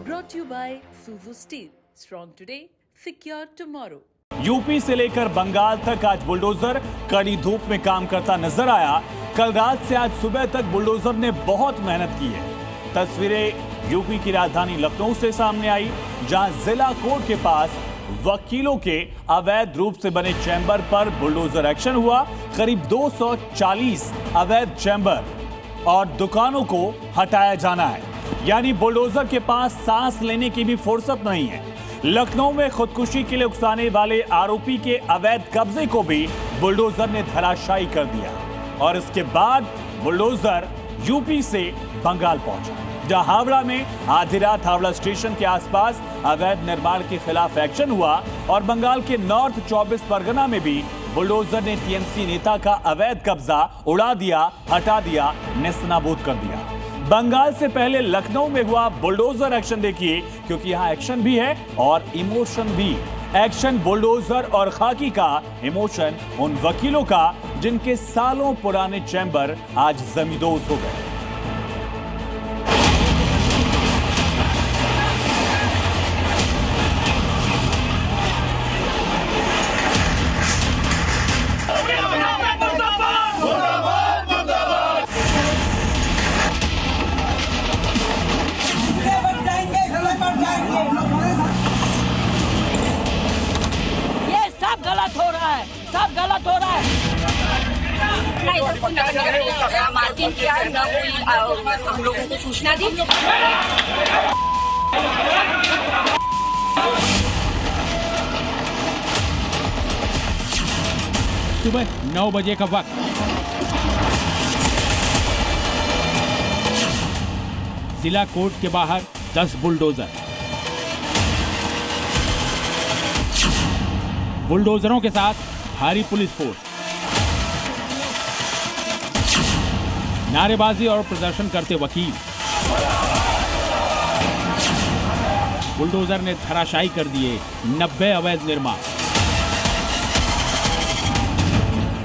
Brought to you by Suzu Steel. Strong today, secure tomorrow. UP से लेकर बंगाल तक आज बुलडोजर कड़ी धूप में काम करता नजर आया। कल रात से आज सुबह तक बुलडोजर ने बहुत मेहनत की है। तस्वीरें यूपी की राजधानी लखनऊ से सामने आई, जहां जिला कोर्ट के पास वकीलों के अवैध रूप से बने चैम्बर पर बुलडोजर एक्शन हुआ। करीब 240 अवैध चैम्बर और दुकानों को हटाया जाना है, यानी बुलडोजर के पास सांस लेने की भी फुर्सत नहीं है। लखनऊ में खुदकुशी के लिए उकसाने वाले आरोपी के अवैध कब्जे को भी बुलडोजर ने धराशायी कर दिया और इसके बाद बुलडोजर यूपी से बंगाल पहुंचा, जहां हावड़ा में आधी रात हावड़ा स्टेशन के आसपास अवैध निर्माण के खिलाफ एक्शन हुआ और बंगाल के नॉर्थ 24 परगना में भी बुलडोजर ने टीएमसी नेता का अवैध कब्जा उड़ा दिया, हटा दिया, नेस्तनाबूद कर दिया। बंगाल से पहले लखनऊ में हुआ बुलडोजर एक्शन देखिए, क्योंकि यहां एक्शन भी है और इमोशन भी। एक्शन बुलडोजर और खाकी का, इमोशन उन वकीलों का जिनके सालों पुराने चैम्बर आज जमींदोज हो गए। गलत हो रहा है, सब गलत हो रहा है। मार्किंग किया है, न कोई हम लोगों को सूचना दी। सुबह 9 बजे का वक्त, जिला कोर्ट के बाहर 10 बुलडोजर। बुलडोजरों के साथ भारी पुलिस फोर्स। नारेबाजी और प्रदर्शन करते वकील। बुलडोजर ने धराशायी कर दिए 90 अवैध निर्माण।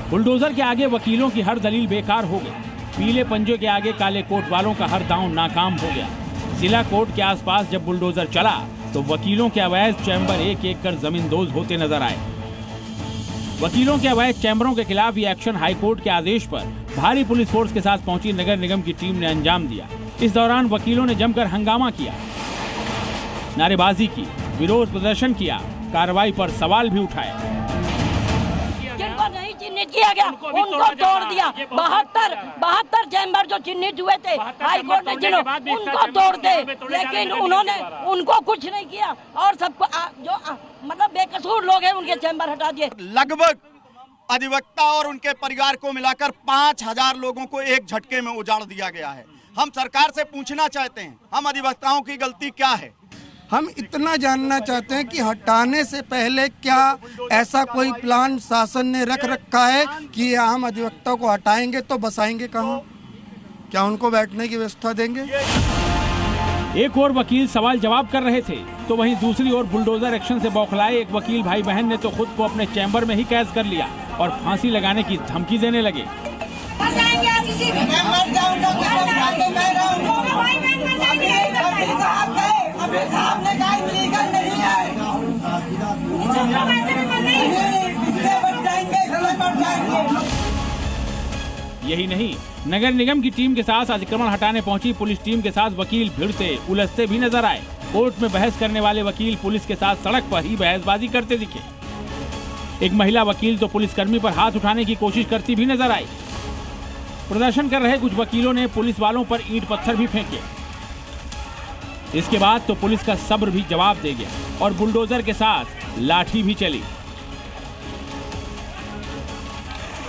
बुलडोजर के आगे वकीलों की हर दलील बेकार हो गई। पीले पंजे के आगे काले कोट वालों का हर दांव नाकाम हो गया। जिला कोर्ट के आसपास जब बुलडोजर चला तो वकीलों के अवैध चैम्बर एक एक कर जमींदोज होते नजर आए। वकीलों के अवैध चैम्बरों के खिलाफ ये एक्शन हाईकोर्ट के आदेश पर भारी पुलिस फोर्स के साथ पहुंची नगर निगम की टीम ने अंजाम दिया। इस दौरान वकीलों ने जमकर हंगामा किया, नारेबाजी की, विरोध प्रदर्शन किया, कार्रवाई पर सवाल भी उठाए। जिनको नहीं चिन्हित किया गया उनको तोड़ दिया। 72 चैम्बर जो चिन्हित हुए थे हाईकोर्ट ने उनको तोड़ दे, लेकिन उन्होंने उनको कुछ नहीं किया और सबको जो मतलब बेकसूर लोग हैं उनके चैम्बर हटा दिए। लगभग अधिवक्ता और उनके परिवार को मिलाकर 5000 लोगों को एक झटके में उजाड़ दिया गया है। हम सरकार से पूछना चाहते हैं, हम अधिवक्ताओं की गलती क्या है? हम इतना जानना चाहते हैं कि हटाने से पहले क्या ऐसा कोई प्लान शासन ने रख रखा है कि हम अधिवक्ता को हटाएंगे तो बसाएंगे कहाँ? क्या उनको बैठने की व्यवस्था देंगे? एक और वकील सवाल जवाब कर रहे थे तो वहीं दूसरी ओर बुलडोजर एक्शन से बौखलाए एक वकील भाई बहन ने तो खुद को अपने चैम्बर में ही कैद कर लिया और फांसी लगाने की धमकी देने लगे। यही नहीं, नगर निगम की टीम के साथ अतिक्रमण हटाने पहुंची पुलिस टीम के साथ वकील भिड़ते उलझते भी नजर आए। कोर्ट में बहस करने वाले वकील पुलिस के साथ सड़क पर ही बहसबाजी करते दिखे। एक महिला वकील तो पुलिसकर्मी पर हाथ उठाने की कोशिश करती भी नजर आई। प्रदर्शन कर रहे कुछ वकीलों ने पुलिस वालों पर ईंट पत्थर भी फेंके। इसके बाद तो पुलिस का सब्र भी जवाब दे गया और बुलडोजर के साथ लाठी भी चली।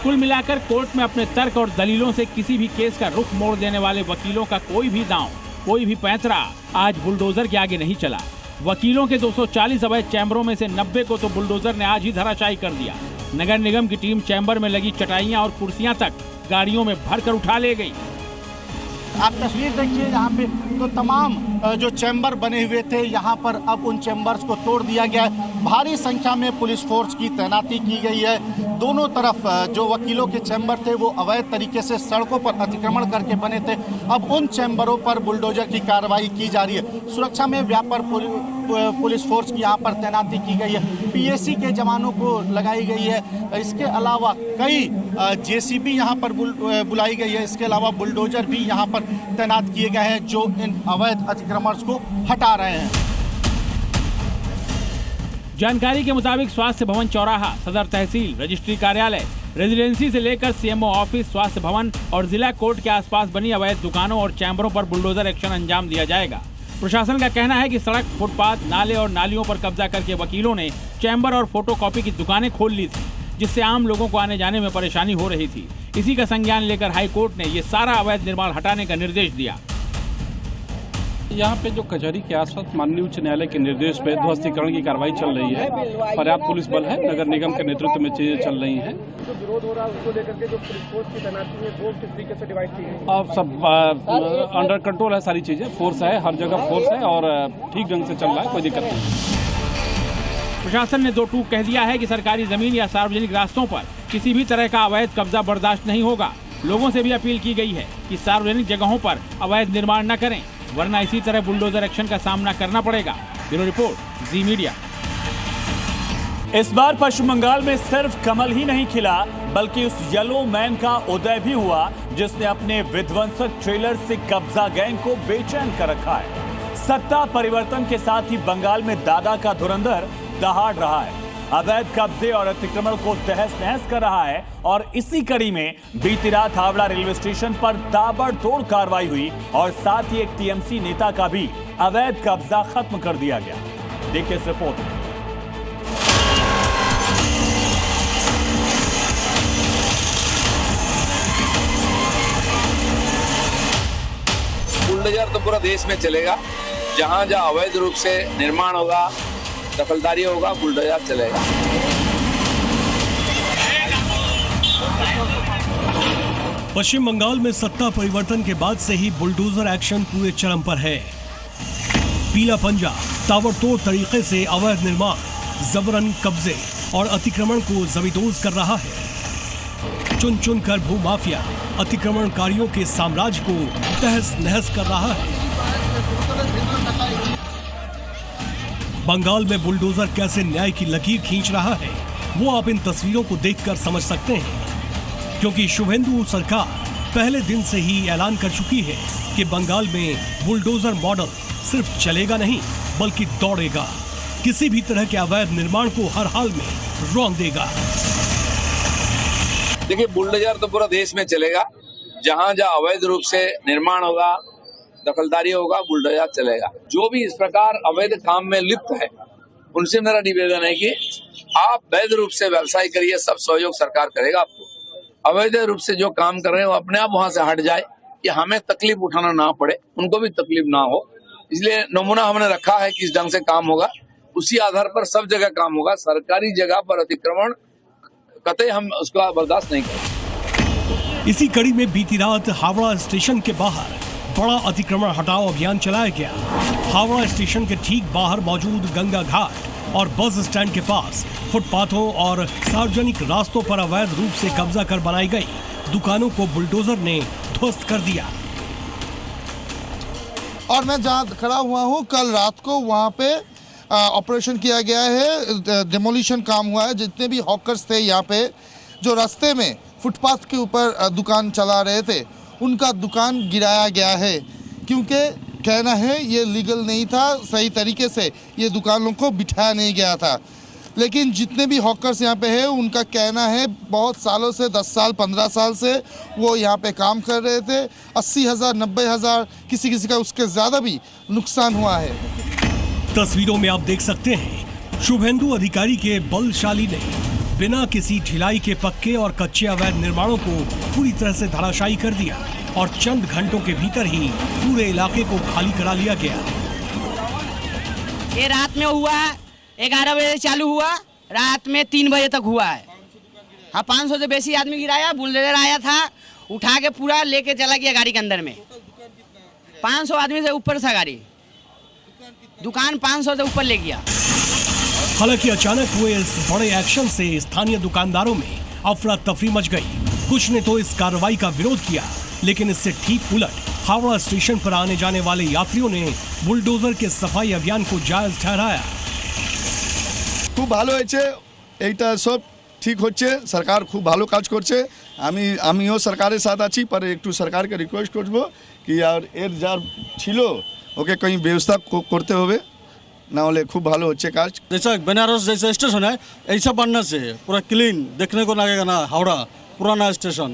कुल मिलाकर कोर्ट में अपने तर्क और दलीलों से किसी भी केस का रुख मोड़ देने वाले वकीलों का कोई भी दांव, कोई भी पैंतरा आज बुलडोजर के आगे नहीं चला। वकीलों के 240 अवैध चैम्बरों में से 90 को तो बुलडोजर ने आज ही धराशायी कर दिया। नगर निगम की टीम चैम्बर में लगी चटाइयां और कुर्सियां तक गाड़ियों में भरकर उठा ले गई। आप तस्वीर देखिए, यहाँ पे तो तमाम जो चैम्बर बने हुए थे यहाँ पर अब उन चैम्बर्स को तोड़ दिया गया है। भारी संख्या में पुलिस फोर्स की तैनाती की गई है। दोनों तरफ जो वकीलों के चैम्बर थे वो अवैध तरीके से सड़कों पर अतिक्रमण करके बने थे, अब उन चैम्बरों पर बुलडोजर की कार्रवाई की जा रही है। सुरक्षा में व्यापक पुलिस फोर्स की यहाँ पर तैनाती की गई है, पीएसी के जवानों को लगाई गई है। इसके अलावा कई जेसीबी यहाँ पर बुलाई गई है। इसके अलावा बुलडोजर भी यहाँ पर तैनात किए गए हैं जो इन अवैध अतिक्रमण को हटा रहे हैं। जानकारी के मुताबिक स्वास्थ्य भवन चौराहा, सदर तहसील, रजिस्ट्री कार्यालय, रेजिडेंसी से लेकर सीएमओ ऑफिस, स्वास्थ्य भवन और जिला कोर्ट के आसपास बनी अवैध दुकानों और चैम्बरों पर बुलडोजर एक्शन अंजाम दिया जाएगा। प्रशासन का कहना है कि सड़क, फुटपाथ, नाले और नालियों पर कब्जा करके वकीलों ने चैम्बर और फोटोकॉपी की दुकानें खोल ली थी, जिससे आम लोगों को आने जाने में परेशानी हो रही थी। इसी का संज्ञान लेकर हाई कोर्ट ने ये सारा अवैध निर्माण हटाने का निर्देश दिया। यहाँ पे जो कचहरी के आसपास माननीय उच्च न्यायालय के निर्देश पे ध्वस्तीकरण की कार्रवाई चल रही है। पर्याप्त पुलिस बल है, नगर निगम के नेतृत्व में चीजें चल रही हैं। जो विरोध हो रहा है उसको लेकर के जो पुलिस फोर्स की तैनाती है वो किस तरीके से डिवाइड की है? अब सब अंडर कंट्रोल है, सारी चीजें, फोर्स है, हर जगह फोर्स है और ठीक ढंग से चल रहा है, कोई दिक्कत नहीं। प्रशासन ने दो टूक कह दिया है कि सरकारी जमीन या सार्वजनिक रास्तों पर किसी भी तरह का अवैध कब्जा बर्दाश्त नहीं होगा। लोगों से भी अपील की गई है कि सार्वजनिक जगहों पर अवैध निर्माण न करें, वरना इसी तरह बुलडोजर एक्शन का सामना करना पड़ेगा। ब्यूरो रिपोर्ट, जी मीडिया। इस बार पश्चिम बंगाल में सिर्फ कमल ही नहीं खिला, बल्कि उस येलो मैन का उदय भी हुआ जिसने अपने विध्वंसक ट्रेलर से कब्जा गैंग को बेचैन कर रखा है। सत्ता परिवर्तन के साथ ही बंगाल में दादा का धुरंधर दहाड़ रहा है, अवैध कब्जे और अतिक्रमण को तहस नहस कर रहा है। और इसी कड़ी में बीती रात हावड़ा रेलवे स्टेशन पर ताबड़तोड़ कार्रवाई हुई और साथ ही एक टीएमसी नेता का भी अवैध कब्जा खत्म कर दिया गया। देखिए इस रिपोर्ट में। बुलडोजर तो पूरा देश में चलेगा, जहां जहां अवैध रूप से निर्माण होगा, दखलदारी होगा, बुलडोजर चलेगा। पश्चिम बंगाल में सत्ता परिवर्तन के बाद से ही बुलडोजर एक्शन पूरे चरम पर है। पीला पंजा ताबड़तोड़ तरीके से अवैध निर्माण, जबरन कब्जे और अतिक्रमण को जमींदोज कर रहा है। चुन चुन कर भू माफिया अतिक्रमणकारियों के साम्राज्य को तहस नहस कर रहा है। बंगाल में बुलडोजर कैसे न्याय की लकीर खींच रहा है वो आप इन तस्वीरों को देखकर समझ सकते हैं, क्योंकि शुभेंदु सरकार पहले दिन से ही ऐलान कर चुकी है कि बंगाल में बुलडोजर मॉडल सिर्फ चलेगा नहीं बल्कि दौड़ेगा, किसी भी तरह के अवैध निर्माण को हर हाल में रौंद देगा। देखिए, बुलडोजर तो पूरा देश में चलेगा, जहां जहां अवैध रूप से निर्माण होगा, दखलदारी होगा, बुलडोजर चलेगा। जो भी इस प्रकार अवैध काम में लिप्त है उनसे मेरा निवेदन है कि आप वैध रूप से व्यवसाय करिए, सब सहयोग सरकार करेगा आपको। अवैध रूप से जो काम कर रहे हैं वो अपने आप वहां से हट जाए, कि हमें तकलीफ उठाना ना पड़े, उनको भी तकलीफ ना हो। इसलिए नमूना हमने रखा है किस ढंग से काम होगा, उसी आधार पर सब जगह काम होगा। सरकारी जगह पर अतिक्रमण कतई हम उसका बर्दाश्त नहीं करेंगे। इसी कड़ी में बीती रात हावड़ा स्टेशन के बाहर बड़ा अतिक्रमण हटाओ अभियान चलाया गया। हावड़ा स्टेशन के ठीक बाहर मौजूद गंगा घाट और बस स्टैंड के पास फुटपाथों और सार्वजनिक रास्तों पर अवैध रूप से कब्जा कर बनाई गई दुकानों को बुलडोजर ने ध्वस्त कर दिया। और मैं जहाँ खड़ा हुआ हूँ, कल रात को वहाँ पे ऑपरेशन किया गया है, डेमोलिशन काम हुआ है। जितने भी हॉकर्स थे यहाँ पे, जो रास्ते में फुटपाथ के ऊपर दुकान चला रहे थे, उनका दुकान गिराया गया है, क्योंकि कहना है ये लीगल नहीं था, सही तरीके से ये दुकानों को बिठाया नहीं गया था। लेकिन जितने भी हॉकर्स यहाँ पे हैं, उनका कहना है बहुत सालों से, 10 साल 15 साल से वो यहाँ पे काम कर रहे थे। 80,000 90,000, किसी किसी का उसके ज़्यादा भी नुकसान हुआ है। तस्वीरों में आप देख सकते हैं शुभेंदु अधिकारी के बलशाली ने बिना किसी ढिलाई के पक्के और कच्चे अवैध निर्माणों को पूरी तरह से धराशायी कर दिया और चंद घंटों के भीतर ही पूरे इलाके को खाली करा लिया गया। ये रात में हुआ, 11 बजे चालू हुआ, रात में 3 बजे तक हुआ है। हाँ, 500 से बेसी आदमी गिराया। बुलडोजर आया था, उठा के पूरा लेके चला गया गाड़ी के अंदर में। 500 आदमी से ऊपर था गाड़ी, दुकान 500 से ऊपर ले गया। हालांकि अचानक हुए इस बड़े एक्शन से स्थानीय दुकानदारों में अफरा तफरी मच गई। कुछ ने तो इस कार्रवाई का विरोध किया, लेकिन इससे ठीक उलट हावड़ा स्टेशन पर आने जाने वाले यात्रियों ने बुलडोजर के सफाई अभियान को जायज ठहराया। खूब ভালো হয়েছে, এইটা সব ঠিক হচ্ছে, সরকার খুব ভালো কাজ করছে। আমিও সরকারের সাথে আছি, पर একটু সরকারকে রিকোয়েস্ট করব কি আর এর যা ছিল ওকে कहीं व्यवस्था করতে হবে, ना होले खूब ভালো হচ্ছে কাজ। जैसा बनारस जैसा स्टेशन है ऐसा बनना चाहिए, पूरा क्लीन देखने को लगेगा ना हावड़ा पुराना स्टेशन,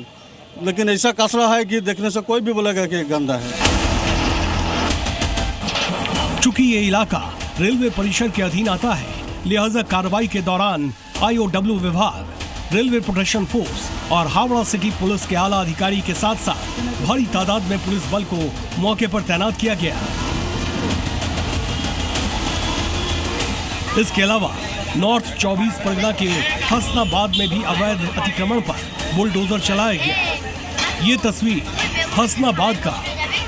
लेकिन ऐसा कचरा है कि देखने से कोई भी बोलेगा कि गंदा है। चूंकि ये इलाका रेलवे परिसर के अधीन आता है, लिहाजा कार्रवाई के दौरान IOW विभाग, रेलवे प्रोटेक्शन फोर्स और हावड़ा सिटी पुलिस के आला अधिकारी के साथ साथ भारी तादाद में पुलिस बल को मौके पर तैनात किया गया। इसके अलावा नॉर्थ 24 परगना के हसनाबाद में भी अवैध अतिक्रमण पर बुलडोजर चलाया गया। ये तस्वीर हसनाबाद का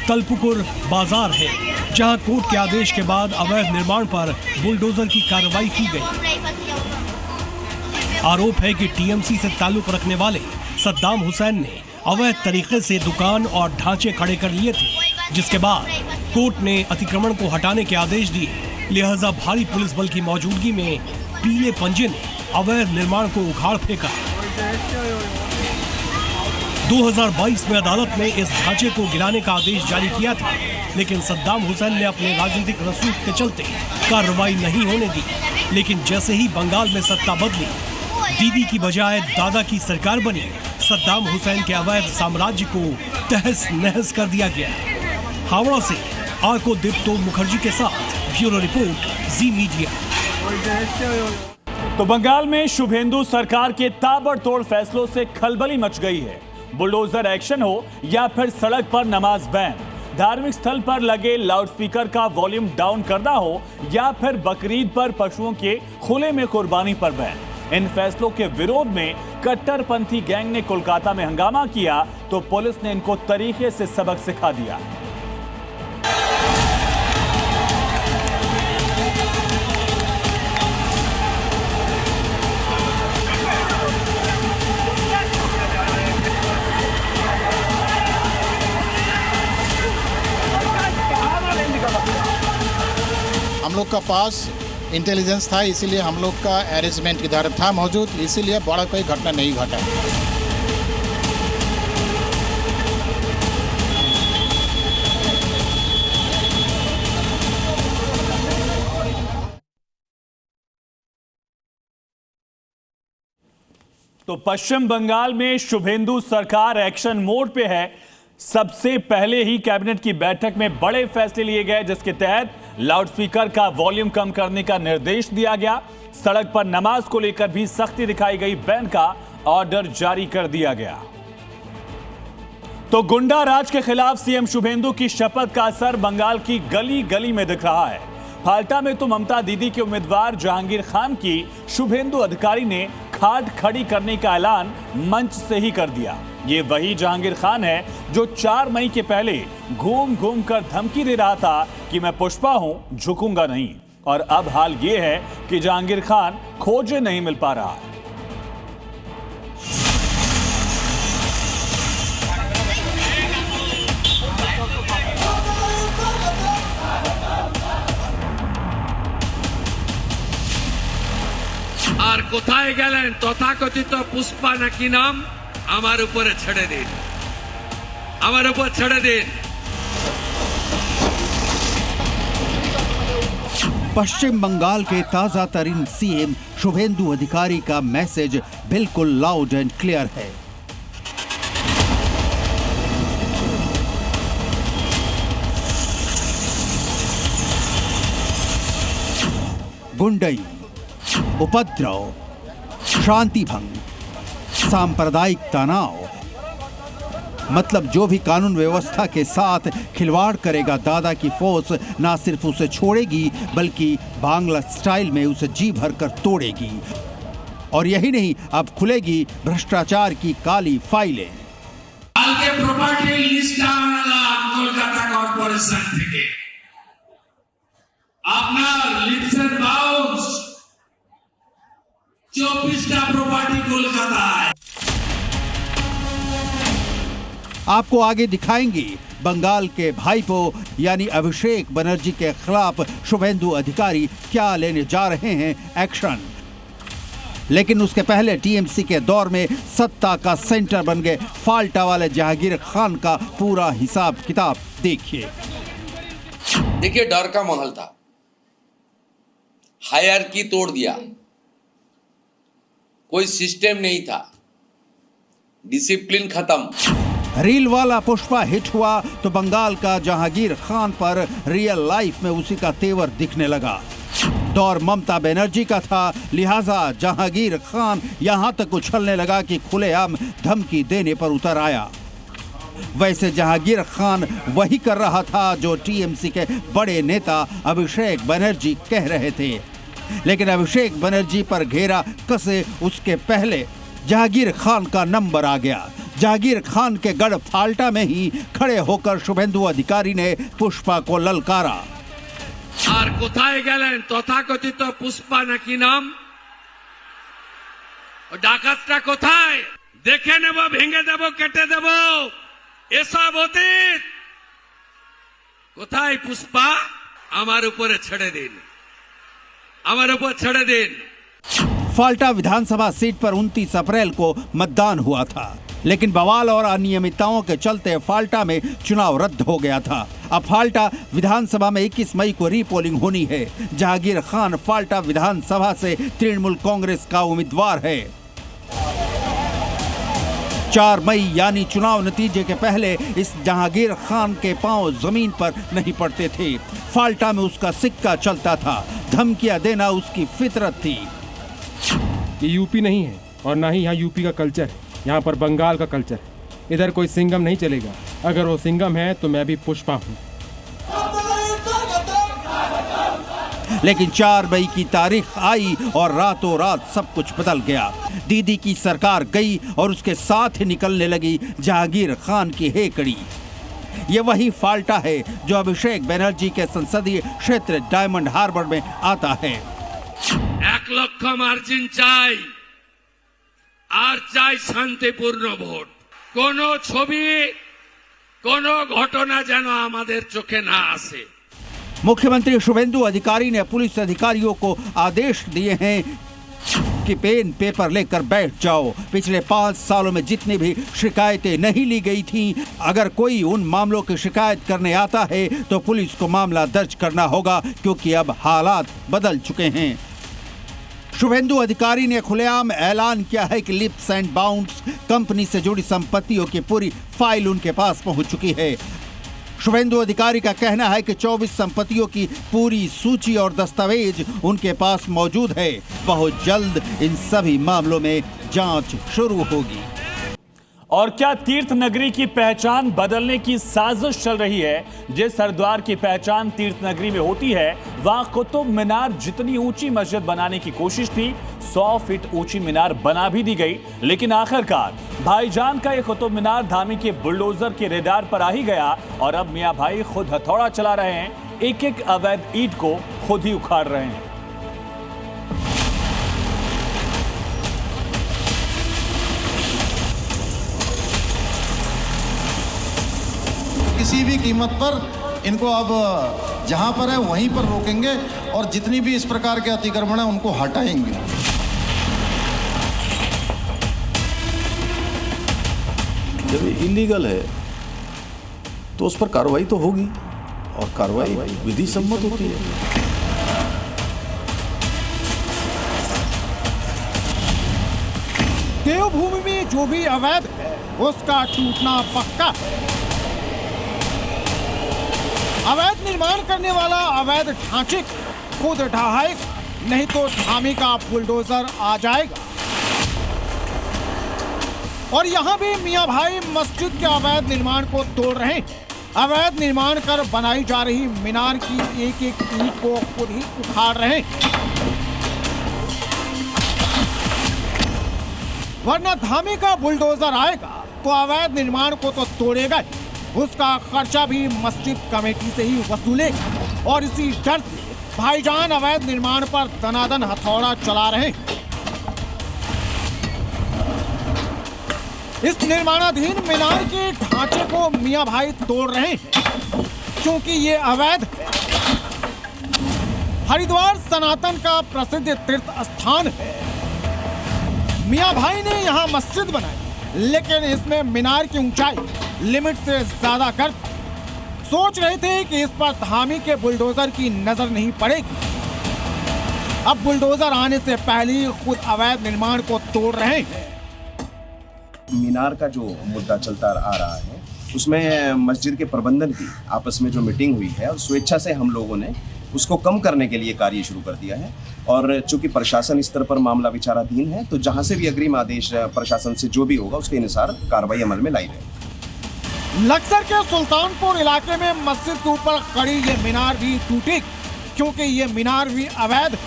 तलपुकुर बाजार है, जहां कोर्ट के आदेश के बाद अवैध निर्माण पर बुलडोजर की कार्रवाई की गई। आरोप है कि TMC से ताल्लुक रखने वाले सद्दाम हुसैन ने अवैध तरीके से दुकान और ढांचे खड़े कर लिए थे, जिसके बाद कोर्ट ने अतिक्रमण को हटाने के आदेश दिए। लिहाजा भारी पुलिस बल की मौजूदगी में पीले पंजे ने अवैध निर्माण को उखाड़ फेंका। 2022 में अदालत ने इस ढांचे को गिराने का आदेश जारी किया था, लेकिन सद्दाम हुसैन ने अपने राजनीतिक रसूख के चलते कार्रवाई नहीं होने दी। लेकिन जैसे ही बंगाल में सत्ता बदली, दीदी की बजाय दादा की सरकार बनी, सद्दाम हुसैन के अवैध साम्राज्य को तहस नहस कर दिया गया। हावड़ा से आको दिप्तो मुखर्जी के साथ ब्यूरो रिपोर्ट, जी मीडिया। तो बंगाल में शुभेंदु सरकार के ताबड़तोड़ फैसलों से खलबली मच गई है। बुलडोजर एक्शन हो या फिर सड़क पर नमाज बैन, धार्मिक स्थल पर लगे लाउडस्पीकर का वॉल्यूम डाउन करना हो या फिर बकरीद पर पशुओं के खुले में कुर्बानी पर बैन, इन फैसलों के विरोध में कट्टरपंथी गैंग ने कोलकाता में हंगामा किया तो पुलिस ने इनको तरीके से सबक सिखा दिया। हम लोग का पास इंटेलिजेंस था, इसीलिए हम लोग का अरेंजमेंट इधर था मौजूद, इसीलिए बड़ा कोई घटना नहीं घटा। तो पश्चिम बंगाल में शुभेंदु सरकार एक्शन मोड पे है। सबसे पहले ही कैबिनेट की बैठक में बड़े फैसले लिए गए, जिसके तहत लाउडस्पीकर का वॉल्यूम कम करने का निर्देश दिया गया। सड़क पर नमाज को लेकर भी सख्ती दिखाई गई, बैन का ऑर्डर जारी कर दिया गया। तो गुंडा राज के खिलाफ सीएम शुभेंदु की शपथ का असर बंगाल की गली गली में दिख रहा है। फाल्टा में तो ममता दीदी के उम्मीदवार जहांगीर खान की शुभेंदु अधिकारी ने खाट खड़ी करने का ऐलान मंच से ही कर दिया। ये वही जहांगीर खान है जो 4 मई के पहले घूम घूम कर धमकी दे रहा था कि मैं पुष्पा हूं, झुकूंगा नहीं। और अब हाल ये है कि जहांगीर खान खोजे नहीं मिल पा रहा। আর কোথায় গেলেন তথাকথিত পুষ্পা নাকি নাম, আমার উপরে ছেড়ে দিন, আমার উপর ছেড়ে দিন। पश्चिम बंगाल के ताजा तरीन सीएम शुभेंदु अधिकारी का मैसेज बिल्कुल लाउड एंड क्लियर है। गुंडई, उपद्रव, शांति भंग, सांप्रदायिक तनाव, मतलब जो भी कानून व्यवस्था के साथ खिलवाड़ करेगा दादा की फोर्स ना सिर्फ उसे छोड़ेगी बल्कि बांग्ला स्टाइल में उसे जी भरकर तोड़ेगी। और यही नहीं, अब खुलेगी भ्रष्टाचार की काली फाइलें। কালকে প্রপার্টি লিস্ট আনলাম কলকাতা কর্পোরেশন থেকে। আপনার লিপস এন্ড বাউন্স 24 का प्रॉपर्टी कोलकाता है। आपको आगे दिखाएंगे बंगाल के भाईपो यानी अभिषेक बनर्जी के खिलाफ शुभेंदु अधिकारी क्या लेने जा रहे हैं एक्शन। लेकिन उसके पहले टीएमसी के दौर में सत्ता का सेंटर बन गए फाल्टा वाले जहांगीर खान का पूरा हिसाब किताब देखिए। देखिए, डर का माहौल था, हायरार्की तोड़ दिया, कोई सिस्टम नहीं था, डिसिप्लिन खत्म। रील वाला पुष्पा हिट हुआ तो बंगाल का जहांगीर खान पर रियल लाइफ में उसी का तेवर दिखने लगा। दौर ममता बनर्जी का था, लिहाजा जहांगीर खान यहां तक उछलने लगा कि खुलेआम धमकी देने पर उतर आया। वैसे जहांगीर खान वही कर रहा था जो टीएमसी के बड़े नेता अभिषेक बनर्जी कह रहे थे, लेकिन अभिषेक बनर्जी पर घेरा कसे उसके पहले जहांगीर खान का नंबर आ गया। जहांगीर खान के गढ़ फाल्टा में ही खड़े होकर शुभेंदु अधिकारी ने पुष्पा को ललकारा। আর কোথায় গেলেন তথাকথিত পুষ্পা নাকি নাম? ডাকাতটা কোথায়? দেখে নেব, ভেঙে দেব, কেটে দেব, এসব অতীত। কোথায় পুষ্পা? আমার উপরে ছেড়ে দিন, আমার উপর ছেড়ে দিন। फाल्टा विधानसभा सीट पर 29 अप्रैल को मतदान हुआ था, लेकिन बवाल और अनियमितताओं के चलते फाल्टा में चुनाव रद्द हो गया था। अब फाल्टा विधानसभा में 21 मई को रीपोलिंग होनी है। जहांगीर खान फाल्टा विधानसभा से तृणमूल कांग्रेस का उम्मीदवार है। 4 मई यानी चुनाव नतीजे के पहले इस जहांगीर खान के पांव जमीन पर नहीं पड़ते थे। फाल्टा में उसका सिक्का चलता था, धमकियां देना उसकी फितरत थी। ये यूपी नहीं है और ना ही यहाँ यूपी का कल्चर है, यहाँ पर बंगाल का कल्चर है। इधर कोई सिंघम नहीं चलेगा, अगर वो सिंघम है तो मैं भी पुष्पा हूँ। लेकिन 4 मई की तारीख आई और रातों रात सब कुछ बदल गया। दीदी की सरकार गई और उसके साथ ही निकलने लगी जहांगीर खान की हेकड़ी। ये वही फाल्टा है जो अभिषेक बनर्जी के संसदीय क्षेत्र डायमंड हार्बर में आता है। 1 লক্ষ মার্জিন চাই, আর চাই শান্তিপূর্ণ ভোট। কোনো ছবি, কোনো ঘটনা যেন আমাদের চোখে না আসে। मुख्यमंत्री शुभेंदु अधिकारी ने पुलिस अधिकारियों को आदेश दिए हैं कि पेन पेपर लेकर बैठ जाओ। पिछले 5 सालों में जितनी भी शिकायतें नहीं ली गई थीं, अगर कोई उन मामलों की शिकायत करने आता है तो पुलिस को मामला दर्ज करना होगा, क्योंकि अब हालात बदल चुके हैं। शुभेंदु अधिकारी ने खुलेआम ऐलान किया है कि लिप्स एंड बाउंड्स कंपनी से जुड़ी संपत्तियों की पूरी फाइल उनके पास पहुंच चुकी है। शुभेंदु अधिकारी का कहना है कि 24 संपत्तियों की पूरी सूची और दस्तावेज उनके पास मौजूद है। बहुत जल्द इन सभी मामलों में जांच शुरू होगी। और क्या तीर्थ नगरी की पहचान बदलने की साजिश चल रही है? जिस हरिद्वार की पहचान तीर्थ नगरी में होती है, वहां कुतुब मीनार जितनी ऊंची मस्जिद बनाने की कोशिश थी, 100 फीट ऊंची मीनार बना भी दी गई, लेकिन आखिरकार भाईजान का यह कुतुब मीनार धामी के बुलडोजर के रेडार पर आ ही गया और अब मियां भाई खुद हथौड़ा चला रहे हैं, एक एक अवैध ईंट को खुद ही उखाड़ रहे हैं। किसी भी कीमत पर इनको अब जहां पर है वहीं पर रोकेंगे और जितनी भी इस प्रकार के अतिक्रमण है उनको हटाएंगे। जब ये इलीगल है तो उस पर कार्रवाई तो होगी और कार्रवाई विधि सम्मत होती है। देवभूमि में जो भी अवैध है उसका टूटना पक्का है। अवैध निर्माण करने वाला अवैध ढांचे खुद ढहाएगा, नहीं तो धामी का बुलडोजर आ जाएगा। और यहाँ भी मियां भाई मस्जिद के अवैध निर्माण को तोड़ रहे हैं। अवैध निर्माण कर बनाई जा रही मीनार की एक एक ईंट को खुद ही उखाड़ रहे हैं, वरना धामी का बुलडोजर आएगा तो अवैध निर्माण को तो तोड़ेगा ही, उसका खर्चा भी मस्जिद कमेटी से ही वसूलेगा। और इसी डर से भाईजान अवैध निर्माण पर दनादन हथौड़ा चला रहे हैं। इस निर्माणाधीन मीनार के ढांचे को मियां भाई तोड़ रहे हैं क्योंकि ये अवैध है। हरिद्वार सनातन का प्रसिद्ध तीर्थ स्थान है। मियां भाई ने यहाँ मस्जिद बनाई, लेकिन इसमें मीनार की ऊंचाई लिमिट से ज्यादा कर सोच रहे थे कि इस पर धामी के बुलडोजर की नजर नहीं पड़ेगी। अब बुलडोजर आने से पहले ही खुद अवैध निर्माण को तोड़ रहे हैं। मीनार का जो मुद्दा चलता आ रहा है उसमें मस्जिद के प्रबंधन की आपस में जो मीटिंग हुई है और स्वेच्छा से हम लोगों ने उसको कम करने के लिए कार्य शुरू कर दिया है। और चूंकि प्रशासन स्तर पर मामला विचाराधीन है तो जहां से भी अग्रिम आदेश प्रशासन से जो भी होगा उसके अनुसार कार्रवाई अमल में लाई जाएगी। लक्सर के सुल्तानपुर इलाके में मस्जिद के ऊपर खड़ी ये मीनार भी टूटी क्योंकि ये मीनार भी अवैध है।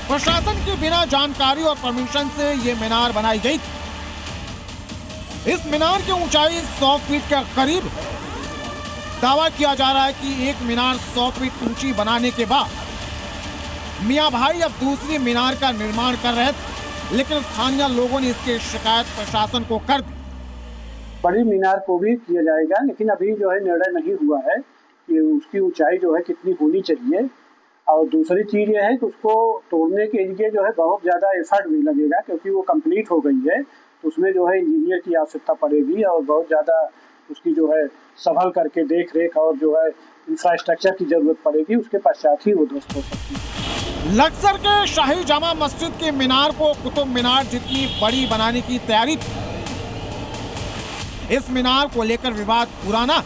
प्रशासन की बिना जानकारी और परमिशन से ये मीनार बनाई गई। इस मीनार की ऊंचाई 100 फीट के करीब है। दावा किया जा रहा है कि एक मीनार 100 फीट ऊंची बनाने के बाद मियां भाई अब दूसरी मीनार का निर्माण कर रहे थे, लेकिन स्थानीय लोगों ने इसकी शिकायत प्रशासन को कर दी। बड़ी मीनार को भी किया जाएगा, लेकिन अभी जो है निर्णय नहीं हुआ है कि उसकी ऊंचाई जो है कितनी होनी चाहिए। और दूसरी चीज ये है कि उसको तोड़ने के लिए जो है बहुत ज्यादा एफर्ट भी लगेगा क्योंकि वो कंप्लीट हो गई है। उसमें जो है इंजीनियर की आवश्यकता पड़ेगी और बहुत ज़्यादा उसकी जो है संभल करके देख रेख और जो है इंफ्रास्ट्रक्चर की जरूरत पड़ेगी। उसके पश्चात ही वो ध्वस्त हो सकती है। लक्सर के शाही जामा मस्जिद के मीनार को कुतुब मीनार जितनी बड़ी बनाने की तैयारी थी। इस मीनार को लेकर विवाद पुराना है।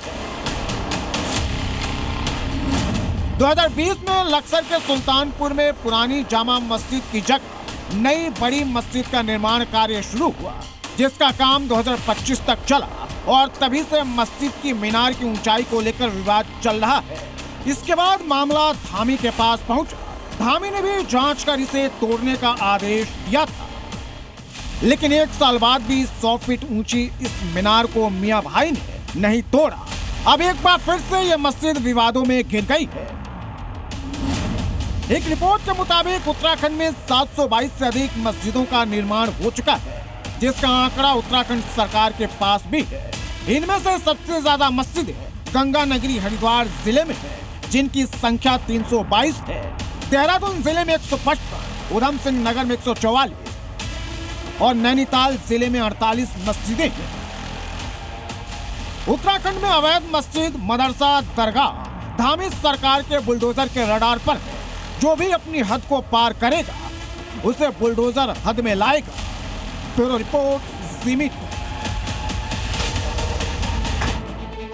2020 में लक्सर के सुल्तानपुर में पुरानी जामा मस्जिद की जगह नई बड़ी मस्जिद का निर्माण कार्य शुरू हुआ, जिसका काम 2025 तक चला और तभी से मस्जिद की मीनार की ऊंचाई को लेकर विवाद चल रहा है। इसके बाद मामला धामी के पास पहुंचा। धामी ने भी जांच कर इसे तोड़ने का आदेश दिया था, लेकिन 1 साल बाद भी 100 फीट ऊंची इस मीनार को मियां भाई ने नहीं तोड़ा। अब एक बार फिर से ये मस्जिद विवादों में घिर गई है। एक रिपोर्ट के मुताबिक उत्तराखंड में 722 से अधिक मस्जिदों का निर्माण हो चुका है, जिसका आंकड़ा उत्तराखंड सरकार के पास भी है। इनमें से सबसे ज्यादा मस्जिदें गंगा नगरी हरिद्वार जिले में है, जिनकी संख्या 322 है। देहरादून जिले में 155, उधम सिंह नगर में 144 और नैनीताल जिले में 48 मस्जिदें हैं। उत्तराखंड में अवैध मस्जिद, मदरसा, दरगाह धामी सरकार के बुलडोजर के रडार पर है। जो भी अपनी हद को पार करेगा उसे बुलडोजर हद में लाएगा। ब्यूरो रिपोर्ट, ज़ी मीडिया।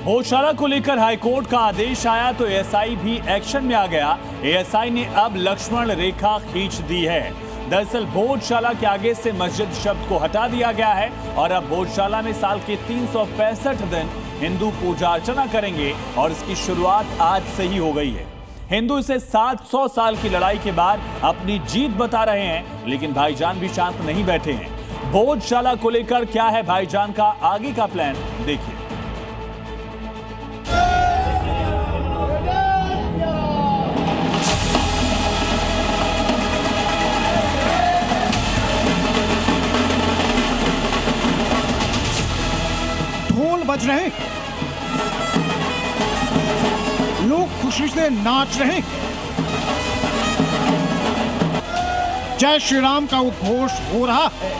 भोजशाला को लेकर हाईकोर्ट का आदेश आया तो एएसआई भी एक्शन में आ गया। एएसआई ने अब लक्ष्मण रेखा खींच दी है। दरअसल भोजशाला के आगे से मस्जिद शब्द को हटा दिया गया है और अब भोजशाला में साल के 365 दिन हिंदू पूजा अर्चना करेंगे और इसकी शुरुआत आज से ही हो गई है। हिंदू इसे 700 साल की लड़ाई के बाद अपनी जीत बता रहे हैं, लेकिन भाईजान भी शांत नहीं बैठे हैं। भोजशाला को लेकर क्या है भाईजान का आगे का प्लान, देखिए। ढोल बज रहे हैं, लोग खुशी से नाच रहे हैं, जय श्री राम का उद्घोष हो रहा है।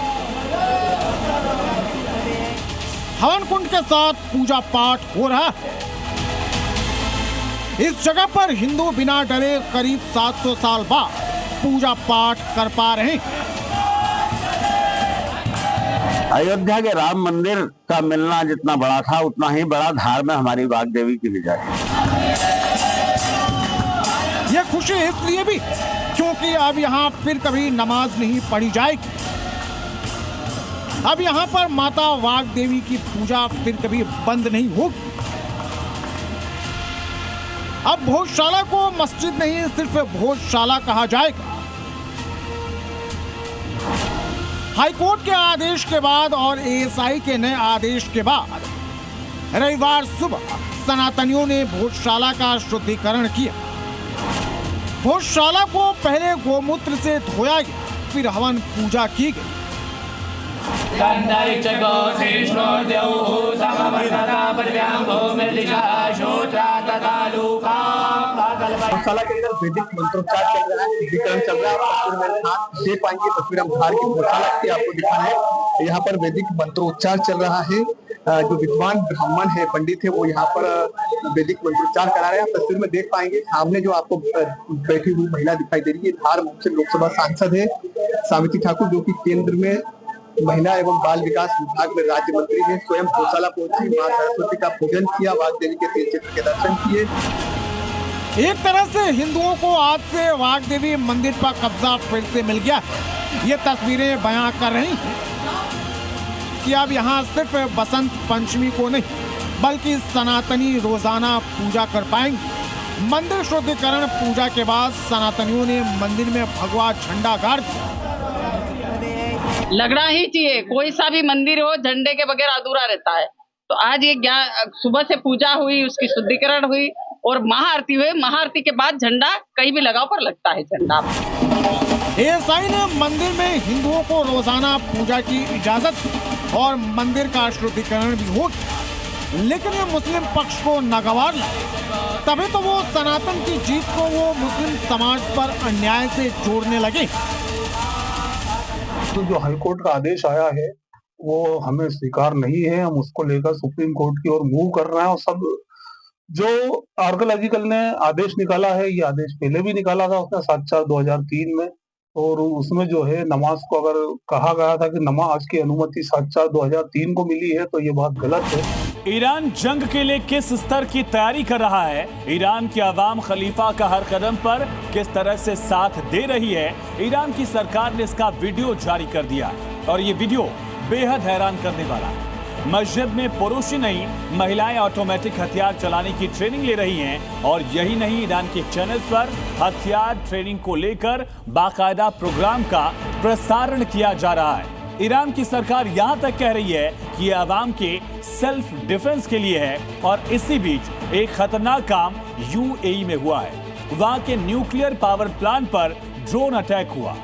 हवन कुंड के साथ पूजा पाठ हो रहा है। इस जगह पर हिंदू बिना डरे करीब 700 साल बाद पूजा पाठ कर पा रहे हैं। अयोध्या के राम मंदिर का मिलना जितना बड़ा था उतना ही बड़ा धार में हमारी वाग देवी की विजय है। ये खुशी इसलिए भी क्योंकि अब यहाँ फिर कभी नमाज नहीं पढ़ी जाएगी। अब यहाँ पर माता वाग देवी की पूजा फिर कभी बंद नहीं होगी। अब भोजशाला को मस्जिद नहीं सिर्फ भोजशाला कहा जाएगा। हाईकोर्ट के आदेश के बाद और एएसआई के नए आदेश के बाद रविवार सुबह सनातनियों ने भोजशाला का शुद्धिकरण किया। भोजशाला को पहले गोमूत्र से धोया गया, फिर हवन पूजा की गई। गौशाला के अंदर वैदिक मंत्रोच्चार चल रहा है, शुद्धिकरण चल रहा है। तस्वीर में देख पाएंगे, तस्वीर हम धार की गौशाला की आपको दिखाएं। यहाँ पर वैदिक मंत्रोच्चार चल रहा है। जो विद्वान ब्राह्मण है, पंडित है, वो यहाँ पर वैदिक मंत्रोच्चार करा रहे हैं। आप तस्वीर में देख पाएंगे, सामने जो आपको बैठी हुई महिला दिखाई दे रही है, धार मुख्य लोकसभा सांसद है सावित्री ठाकुर, जो कि केंद्र में महिला एवं बाल विकास विभाग में राज्य मंत्री है। स्वयं गौशाला पहुंची, मां सरस्वती का पूजन किया, वाघ देवी के तेज चित्र के दर्शन किए। एक तरह से हिंदुओं को आज से वाघ देवी मंदिर पर कब्जा फिर से मिल गया। ये तस्वीरें बयां कर रही हैं कि अब यहाँ सिर्फ बसंत पंचमी को नहीं बल्कि सनातनी रोजाना पूजा कर पाएंगे। मंदिर शुद्धिकरण पूजा के बाद सनातनियों ने मंदिर में भगवा झंडा गाड़ दिया। लगना ही चाहिए, कोई सा भी मंदिर हो झंडे के बगैर अधूरा रहता है। तो आज ये सुबह से पूजा हुई, उसकी शुद्धिकरण हुई और महाआरती हुई। महाआरती के बाद झंडा कहीं भी लगाओ पर लगता है झंडा। एएसआई ने मंदिर में हिंदुओं को रोजाना पूजा की इजाजत और मंदिर का शुद्धिकरण भी हो, लेकिन ये मुस्लिम पक्ष को नागवार लगा। तभी तो वो सनातन की जीत को वो मुस्लिम समाज पर अन्याय से जोड़ने लगे। तो जो हाईकोर्ट का आदेश आया है वो हमें स्वीकार नहीं है। हम उसको लेकर सुप्रीम कोर्ट की ओर मूव कर रहे हैं। और सब जो आर्कियोलॉजिकल ने आदेश निकाला है, ये आदेश पहले भी निकाला था उसने 7/4/2003 में, और उसमें जो है नमाज को अगर कहा गया था कि नमाज की अनुमति 7/4/2003 को मिली है, तो ये बात गलत है। ईरान जंग के लिए किस स्तर की तैयारी कर रहा है, ईरान की आवाम खलीफा का हर कदम पर किस तरह से साथ दे रही है, ईरान की सरकार ने इसका वीडियो जारी कर दिया और ये वीडियो बेहद हैरान करने वाला है। मस्जिद में पुरुष ही नहीं, महिलाएं ऑटोमेटिक हथियार चलाने की ट्रेनिंग ले रही हैं और यही नहीं, ईरान के चैनल्स पर हथियार ट्रेनिंग को लेकर बाकायदा प्रोग्राम का प्रसारण किया जा रहा है। ईरान की सरकार यहां तक कह रही है कि यह आवाम के सेल्फ डिफेंस के लिए है और इसी बीच एक खतरनाक काम यूएई में हुआ है। वहां के न्यूक्लियर पावर प्लांट पर ड्रोन अटैक हुआ।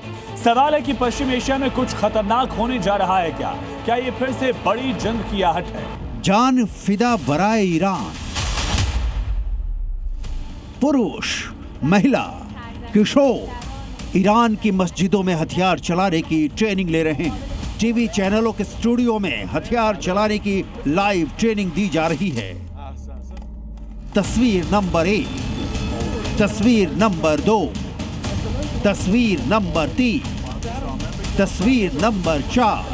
सवाल है कि पश्चिम एशिया में कुछ खतरनाक होने जा रहा है क्या? क्या ये फिर से बड़ी जंग की आहट है? जान फिदा बराए ईरान। पुरुष, महिला, किशोर ईरान की मस्जिदों में हथियार चलाने की ट्रेनिंग ले रहे हैं। टीवी चैनलों के स्टूडियो में हथियार चलाने की लाइव ट्रेनिंग दी जा रही है। तस्वीर नंबर 1, तस्वीर नंबर 2, तस्वीर नंबर 3, तस्वीर नंबर 4।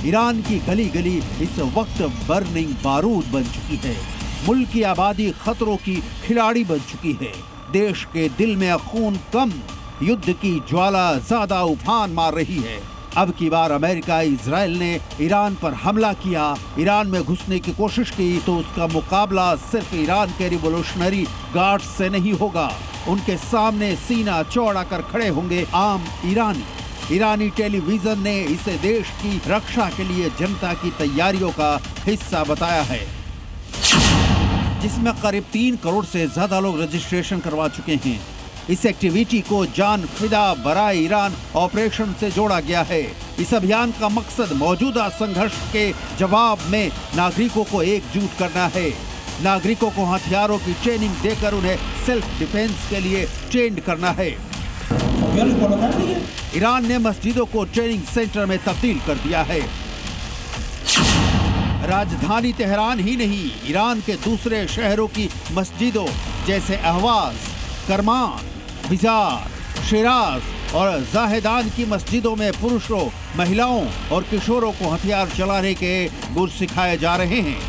ईरान की गली गली इस वक्त बर्निंग बारूद बन चुकी है। मुल्क की आबादी खतरों की खिलाड़ी बन चुकी है। देश के दिल में खून कम, युद्ध की ज्वाला ज्यादा उफान मार रही है। अब की बार अमेरिका इजराइल ने ईरान पर हमला किया, ईरान में घुसने की कोशिश की, तो उसका मुकाबला सिर्फ ईरान के रिवोल्यूशनरी गार्ड्स से नहीं होगा। उनके सामने सीना चौड़ा कर खड़े होंगे आम ईरानी। ईरानी टेलीविजन ने इसे देश की रक्षा के लिए जनता की तैयारियों का हिस्सा बताया है, जिसमें करीब 3 करोड़ से ज्यादा लोग रजिस्ट्रेशन करवा चुके हैं। इस एक्टिविटी को जान फिदा बराए ईरान ऑपरेशन से जोड़ा गया है। इस अभियान का मकसद मौजूदा संघर्ष के जवाब में नागरिकों को एकजुट करना है। नागरिकों को हथियारों की ट्रेनिंग देकर उन्हें सेल्फ डिफेंस के लिए ट्रेंड करना है। ईरान ने मस्जिदों को ट्रेनिंग सेंटर में तब्दील कर दिया है। राजधानी तेहरान ही नहीं, ईरान के दूसरे शहरों की मस्जिदों जैसे अहवाज, करमान, बिजार, शिराज और जाहेदान की मस्जिदों में पुरुषों, महिलाओं और किशोरों को हथियार चलाने के गुर सिखाए जा रहे हैं।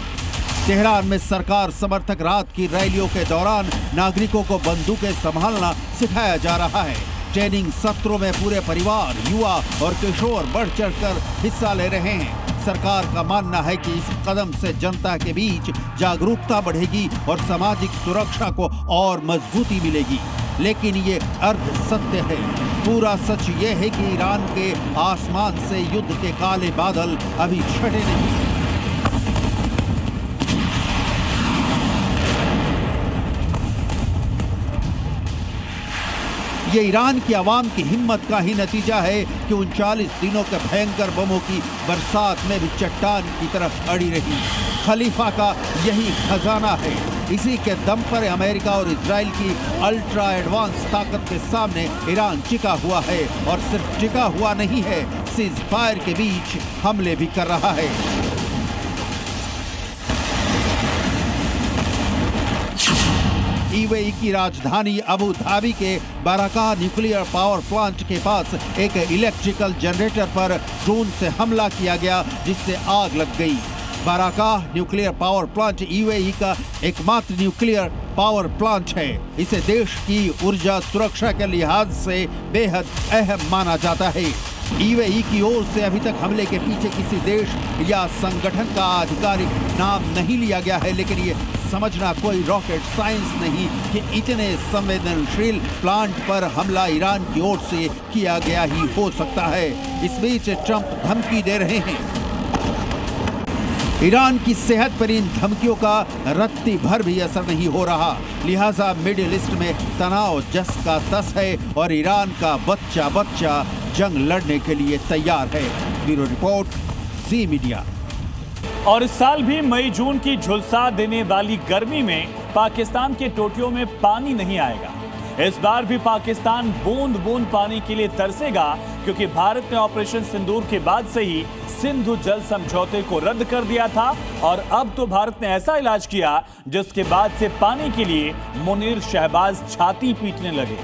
तेहरान में सरकार समर्थक रात की रैलियों के दौरान नागरिकों को बंदूकें संभालना सिखाया जा रहा है। ट्रेनिंग सत्रों में पूरे परिवार, युवा और किशोर बढ़ चढ़कर हिस्सा ले रहे हैं। सरकार का मानना है कि इस कदम से जनता के बीच जागरूकता बढ़ेगी और सामाजिक सुरक्षा को और मजबूती मिलेगी। लेकिन ये अर्ध सत्य है। पूरा सच ये है कि ईरान के आसमान से युद्ध के काले बादल अभी छटे नहीं। ये ईरान की आवाम की हिम्मत का ही नतीजा है कि 39 दिनों के भयंकर बमों की बरसात में भी चट्टान की तरफ अड़ी रही। खलीफा का यही खजाना है। इसी के दम पर अमेरिका और इजराइल की अल्ट्रा एडवांस ताकत के सामने ईरान टिका हुआ है, और सिर्फ टिका हुआ नहीं है, सीज फायर के बीच हमले भी कर रहा है। यूएई की राजधानी अबू धाबी के बाराका न्यूक्लियर पावर प्लांट के पास एक इलेक्ट्रिकल जनरेटर पर ड्रोन से हमला किया गया, जिससे आग लग गई। बाराका न्यूक्लियर पावर प्लांट यूएई का एकमात्र न्यूक्लियर पावर प्लांट है। इसे देश की ऊर्जा सुरक्षा के लिहाज से बेहद अहम माना जाता है। यूएई की ओर से अभी तक हमले के पीछे किसी देश या संगठन का आधिकारिक नाम नहीं लिया गया है, लेकिन ये समझना कोई रॉकेट साइंस नहीं कि इतने संवेदनशील प्लांट पर हमला ईरान की ओर से किया गया ही हो सकता है। इस बीच ट्रंप धमकी दे रहे हैं। ईरान की सेहत पर इन धमकियों का रत्ती भर भी असर नहीं हो रहा, लिहाजा मिडिल ईस्ट में तनाव जस का तस है और ईरान का बच्चा बच्चा जंग लड़ने के लिए तैयार है। ब्यूरो रिपोर्ट, जी मीडिया। और इस साल भी मई जून की झुलसा देने वाली गर्मी में पाकिस्तान के टोटियों में पानी नहीं आएगा। इस बार भी पाकिस्तान बूंद बूंद पानी के लिए तरसेगा, क्योंकि भारत ने ऑपरेशन सिंदूर के बाद से ही सिंधु जल समझौते को रद्द कर दिया था, और अब तो भारत ने ऐसा इलाज किया जिसके बाद से पानी के लिए मुनीर शहबाज छाती पीटने लगे।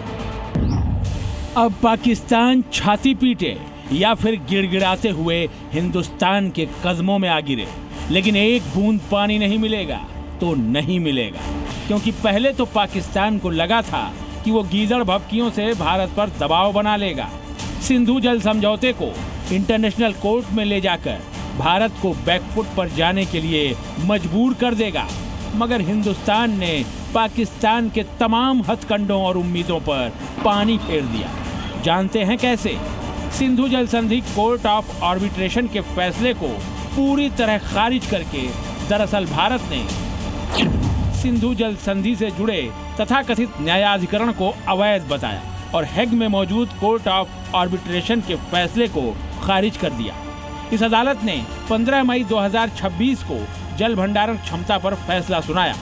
अब पाकिस्तान छाती पीटे या फिर गिड़गिड़ाते हुए हिंदुस्तान के कदमों में आ गिरे, लेकिन एक बूंद पानी नहीं मिलेगा तो नहीं मिलेगा, क्योंकि पहले तो पाकिस्तान को लगा था कि वो गीदड़ भभकियों से भारत पर दबाव बना लेगा, सिंधु जल समझौते को इंटरनेशनल कोर्ट में ले जाकर भारत को बैकफुट पर जाने के लिए मजबूर कर देगा। मगर हिंदुस्तान ने पाकिस्तान के तमाम हथकंडों और उम्मीदों पर पानी फेर दिया। जानते हैं कैसे? सिंधु जल संधि कोर्ट ऑफ आर्बिट्रेशन के फैसले को पूरी तरह खारिज करके दरअसल भारत ने सिंधु जल संधि से जुड़े तथाकथित न्यायाधिकरण को अवैध बताया और हेग में मौजूद कोर्ट ऑफ आर्बिट्रेशन के फैसले को खारिज कर दिया। इस अदालत ने 15 मई 2026 को जल भंडारण क्षमता पर फैसला सुनाया।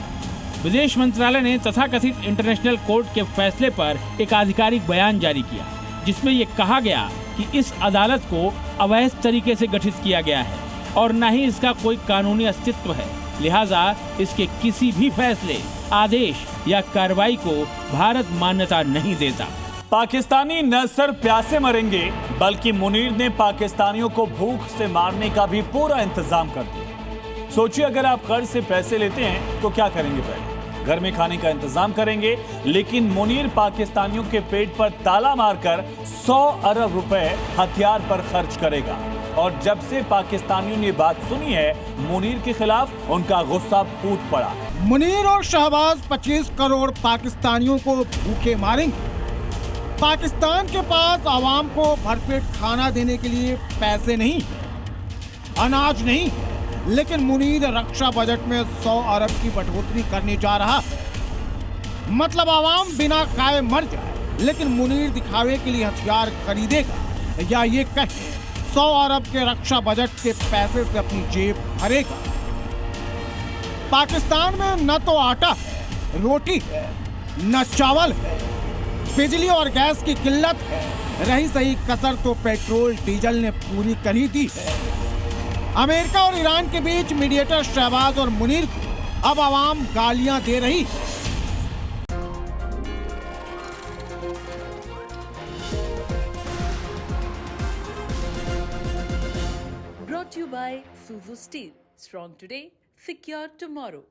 विदेश मंत्रालय ने तथाकथित इंटरनेशनल कोर्ट के फैसले पर एक आधिकारिक बयान जारी किया, जिसमें ये कहा गया कि इस अदालत को अवैध तरीके से गठित किया गया है और न ही इसका कोई कानूनी अस्तित्व है, लिहाजा इसके किसी भी फैसले, आदेश या कार्रवाई को भारत मान्यता नहीं देता। पाकिस्तानी न सिर्फ प्यासे मरेंगे, बल्कि मुनीर ने पाकिस्तानियों को भूख से मारने का भी पूरा इंतजाम कर दिया। सोचिए, अगर आप कर्ज से पैसे लेते हैं तो क्या करेंगे? पहले घर में खाने का इंतजाम करेंगे, लेकिन मुनीर पाकिस्तानियों के पेट पर ताला मारकर 100 अरब रुपए हथियार पर खर्च करेगा। और जब से पाकिस्तानियों ने बात सुनी है, मुनीर के खिलाफ उनका गुस्सा फूट पड़ा। मुनीर और शहबाज 25 करोड़ पाकिस्तानियों को भूखे मारेंगे। पाकिस्तान के पास आवाम को भरपेट खाना देने के लिए पैसे नहीं, अनाज नहीं, लेकिन मुनीर रक्षा बजट में 100 अरब की बढ़ोतरी करने जा रहा। मतलब आवाम बिना खाए मर जाए, लेकिन मुनीर दिखावे के लिए हथियार खरीदेगा, या ये कहें 100 अरब के रक्षा बजट के पैसे से अपनी जेब भरेगा। पाकिस्तान में न तो आटा है, रोटी है, न चावल है, बिजली और गैस की किल्लत है, रही सही कसर तो पेट्रोल डीजल ने पूरी कर ही दी है। अमेरिका और ईरान के बीच मीडिएटर शहबाज और मुनीर को अब आवाम गालियां दे रही है। Brought to you by Suzu Steel. Strong today, secure tomorrow.